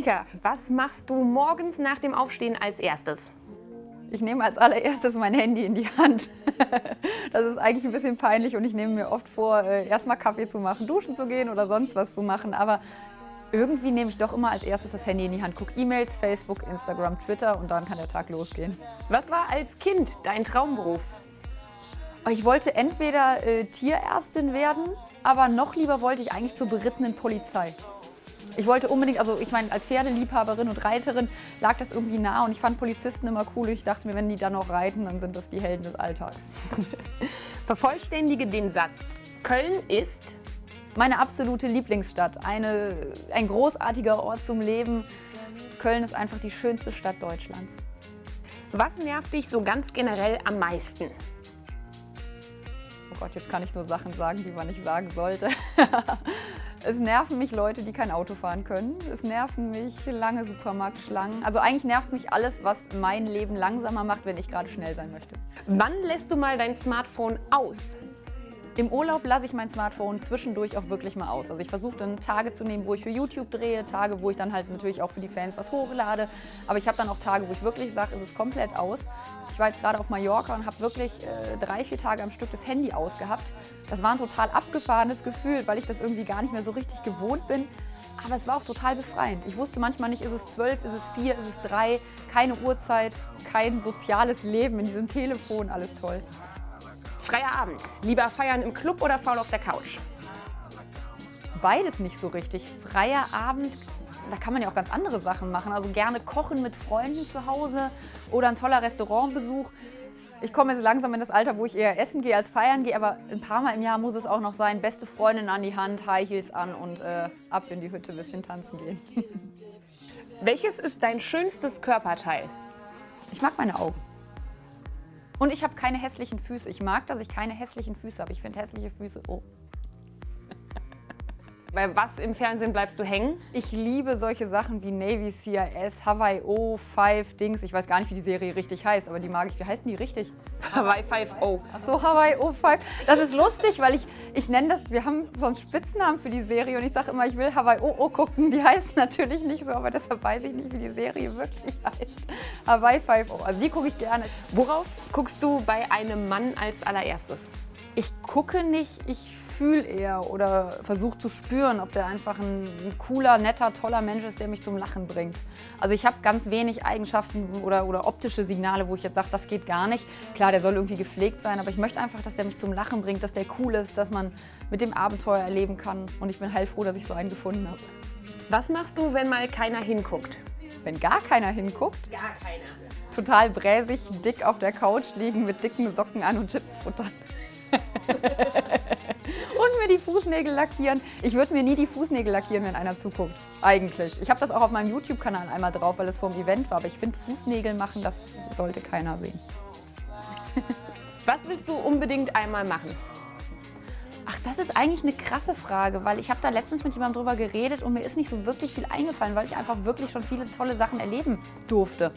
Annika, was machst du morgens nach dem Aufstehen als erstes? Ich nehme als allererstes mein Handy in die Hand. Das ist eigentlich ein bisschen peinlich und ich nehme mir oft vor, erstmal Kaffee zu machen, duschen zu gehen oder sonst was zu machen. Aber irgendwie nehme ich doch immer als erstes das Handy in die Hand, gucke E-Mails, Facebook, Instagram, Twitter und dann kann der Tag losgehen. Was war als Kind dein Traumberuf? Ich wollte entweder Tierärztin werden, aber noch lieber wollte ich eigentlich zur berittenen Polizei. Ich wollte unbedingt, also ich meine, als Pferdeliebhaberin und Reiterin lag das irgendwie nah und ich fand Polizisten immer cool. Ich dachte mir, wenn die dann noch reiten, dann sind das die Helden des Alltags. Vervollständige den Satz. Köln ist meine absolute Lieblingsstadt, ein großartiger Ort zum Leben. Köln ist einfach die schönste Stadt Deutschlands. Was nervt dich so ganz generell am meisten? Oh Gott, jetzt kann ich nur Sachen sagen, die man nicht sagen sollte. Es nerven mich Leute, die kein Auto fahren können. Es nerven mich lange Supermarktschlangen. Also eigentlich nervt mich alles, was mein Leben langsamer macht, wenn ich gerade schnell sein möchte. Wann lässt du mal dein Smartphone aus? Im Urlaub lasse ich mein Smartphone zwischendurch auch wirklich mal aus. Also ich versuche dann Tage zu nehmen, wo ich für YouTube drehe, Tage, wo ich dann halt natürlich auch für die Fans was hochlade. Aber ich habe dann auch Tage, wo ich wirklich sage, es ist komplett aus. Ich war jetzt gerade auf Mallorca und habe wirklich 3-4 Tage am Stück das Handy ausgehabt. Das war ein total abgefahrenes Gefühl, weil ich das irgendwie gar nicht mehr so richtig gewohnt bin. Aber es war auch total befreiend. Ich wusste manchmal nicht, ist es 12, ist es 4, ist es 3, keine Uhrzeit, kein soziales Leben in diesem Telefon, alles toll. Freier Abend. Lieber feiern im Club oder faul auf der Couch? Beides nicht so richtig. Freier Abend, da kann man ja auch ganz andere Sachen machen. Also gerne kochen mit Freunden zu Hause oder ein toller Restaurantbesuch. Ich komme jetzt langsam in das Alter, wo ich eher essen gehe als feiern gehe, aber ein paar Mal im Jahr muss es auch noch sein. Beste Freundin an die Hand, High Heels an und ab in die Hütte, bisschen tanzen gehen. Welches ist dein schönstes Körperteil? Ich mag meine Augen. Und ich habe keine hässlichen Füße. Ich mag, dass ich keine hässlichen Füße habe. Ich finde hässliche Füße, oh. Bei was im Fernsehen bleibst du hängen? Ich liebe solche Sachen wie Navy CIS, Hawaii O5 Dings. Ich weiß gar nicht, wie die Serie richtig heißt, aber die mag ich. Wie heißt denn die richtig? Hawaii 5-0. Ach so, Hawaii O5. Das ist lustig, weil ich nenne das, wir haben so einen Spitznamen für die Serie und ich sage immer, ich will Hawaii O gucken. Die heißt natürlich nicht so, aber deshalb weiß ich nicht, wie die Serie wirklich heißt. Hawaii 5-0, also die gucke ich gerne. Worauf guckst du bei einem Mann als allererstes? Ich gucke nicht, ich fühle eher oder versuche zu spüren, ob der einfach ein cooler, netter, toller Mensch ist, der mich zum Lachen bringt. Also ich habe ganz wenig Eigenschaften oder optische Signale, wo ich jetzt sage, das geht gar nicht. Klar, der soll irgendwie gepflegt sein, aber ich möchte einfach, dass der mich zum Lachen bringt, dass der cool ist, dass man mit dem Abenteuer erleben kann. Und ich bin heilfroh, dass ich so einen gefunden habe. Was machst du, wenn mal keiner hinguckt? Wenn gar keiner hinguckt? Gar keiner. Total bräsig, dick auf der Couch liegen mit dicken Socken an und Chips futtern. Und mir die Fußnägel lackieren. Ich würde mir nie die Fußnägel lackieren, wenn einer zuguckt. Eigentlich. Ich habe das auch auf meinem YouTube-Kanal einmal drauf, weil es vor dem Event war. Aber ich finde, Fußnägel machen, das sollte keiner sehen. Was willst du unbedingt einmal machen? Ach, das ist eigentlich eine krasse Frage, weil ich habe da letztens mit jemandem drüber geredet und mir ist nicht so wirklich viel eingefallen, weil ich einfach wirklich schon viele tolle Sachen erleben durfte.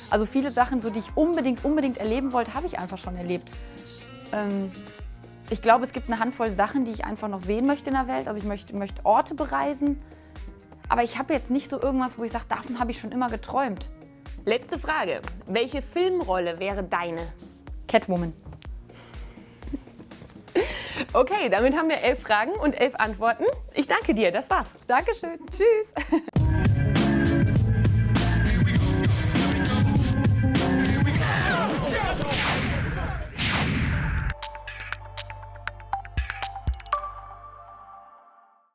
Also viele Sachen, so, die ich unbedingt erleben wollte, habe ich einfach schon erlebt. Ich glaube, es gibt eine Handvoll Sachen, die ich einfach noch sehen möchte in der Welt. Also ich möchte Orte bereisen, aber ich habe jetzt nicht so irgendwas, wo ich sage, davon habe ich schon immer geträumt. Letzte Frage. Welche Filmrolle wäre deine? Catwoman. Okay, damit haben wir 11 Fragen und 11 Antworten. Ich danke dir, das war's. Dankeschön, tschüss.